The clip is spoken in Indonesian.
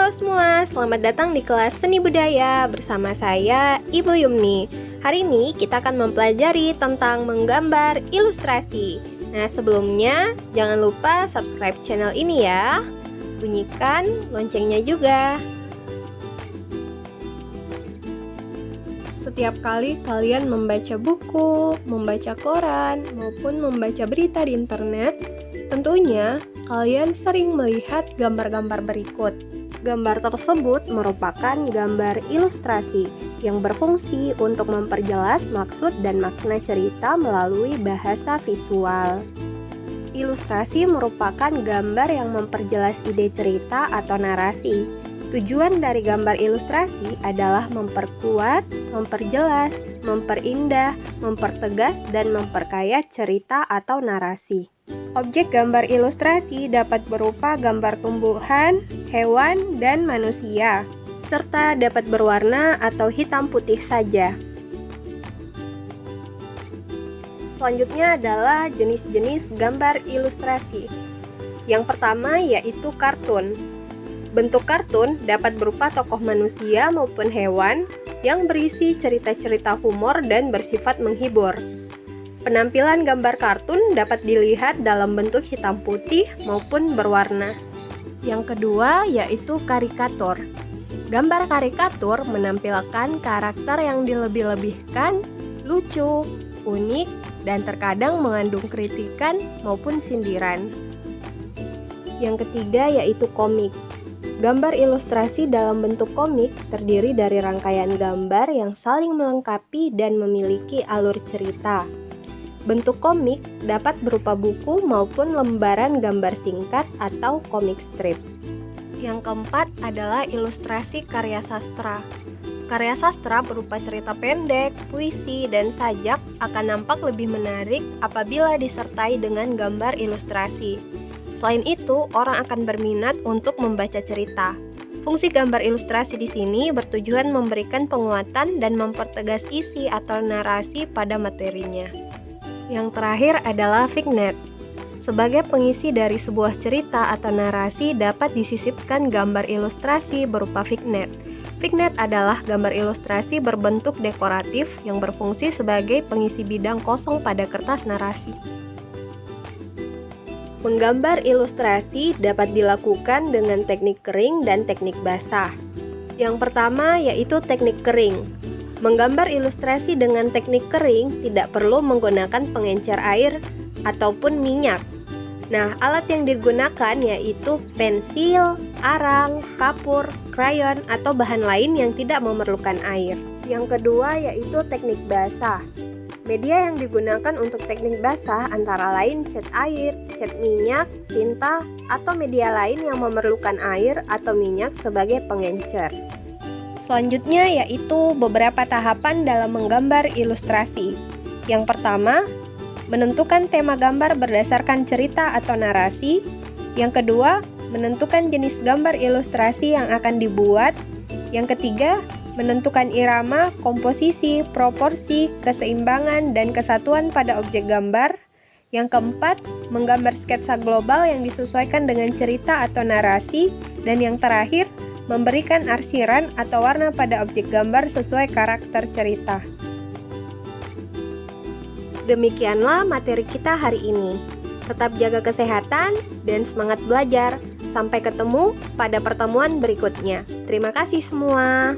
Halo semua, selamat datang di kelas Seni Budaya bersama saya, Ibu Yumni. Hari ini kita akan mempelajari tentang menggambar ilustrasi. Nah, sebelumnya jangan lupa subscribe channel ini ya. Bunyikan loncengnya juga. Setiap kali kalian membaca buku, membaca koran, maupun membaca berita di internet, tentunya kalian sering melihat gambar-gambar berikut. Gambar tersebut merupakan gambar ilustrasi yang berfungsi untuk memperjelas maksud dan makna cerita melalui bahasa visual. Ilustrasi merupakan gambar yang memperjelas ide cerita atau narasi. Tujuan dari gambar ilustrasi adalah memperkuat, memperjelas, memperindah, mempertegas, dan memperkaya cerita atau narasi. Objek gambar ilustrasi dapat berupa gambar tumbuhan, hewan, dan manusia, serta dapat berwarna atau hitam putih saja. Selanjutnya adalah jenis-jenis gambar ilustrasi. Yang pertama yaitu kartun. Bentuk kartun dapat berupa tokoh manusia maupun hewan yang berisi cerita-cerita humor dan bersifat menghibur. Penampilan gambar kartun dapat dilihat dalam bentuk hitam putih maupun berwarna. Yang kedua yaitu karikatur. Gambar karikatur menampilkan karakter yang dilebih-lebihkan, lucu, unik, dan terkadang mengandung kritikan maupun sindiran. Yang ketiga yaitu komik. Gambar ilustrasi dalam bentuk komik terdiri dari rangkaian gambar yang saling melengkapi dan memiliki alur cerita. Bentuk komik dapat berupa buku maupun lembaran gambar singkat atau komik strip. Yang keempat adalah ilustrasi karya sastra. Karya sastra berupa cerita pendek, puisi, dan sajak akan nampak lebih menarik apabila disertai dengan gambar ilustrasi. Selain itu, orang akan berminat untuk membaca cerita. Fungsi gambar ilustrasi di sini bertujuan memberikan penguatan dan mempertegas isi atau narasi pada materinya. Yang terakhir adalah vignette. Sebagai pengisi dari sebuah cerita atau narasi dapat disisipkan gambar ilustrasi berupa vignette. Vignette adalah gambar ilustrasi berbentuk dekoratif yang berfungsi sebagai pengisi bidang kosong pada kertas narasi. Menggambar ilustrasi dapat dilakukan dengan teknik kering dan teknik basah. Yang pertama yaitu teknik kering. Menggambar ilustrasi dengan teknik kering tidak perlu menggunakan pengencer air ataupun minyak. Nah, alat yang digunakan yaitu pensil, arang, kapur, krayon, atau bahan lain yang tidak memerlukan air. Yang kedua yaitu teknik basah. Media yang digunakan untuk teknik basah antara lain cat air, cat minyak, tinta, atau media lain yang memerlukan air atau minyak sebagai pengencer. Selanjutnya yaitu beberapa tahapan dalam menggambar ilustrasi. Yang pertama, menentukan tema gambar berdasarkan cerita atau narasi. Yang kedua, menentukan jenis gambar ilustrasi yang akan dibuat. Yang ketiga, menentukan irama, komposisi, proporsi, keseimbangan, dan kesatuan pada objek gambar. Yang keempat, menggambar sketsa global yang disesuaikan dengan cerita atau narasi. Dan yang terakhir, memberikan arsiran atau warna pada objek gambar sesuai karakter cerita. Demikianlah materi kita hari ini. Tetap jaga kesehatan dan semangat belajar. Sampai ketemu pada pertemuan berikutnya. Terima kasih semua.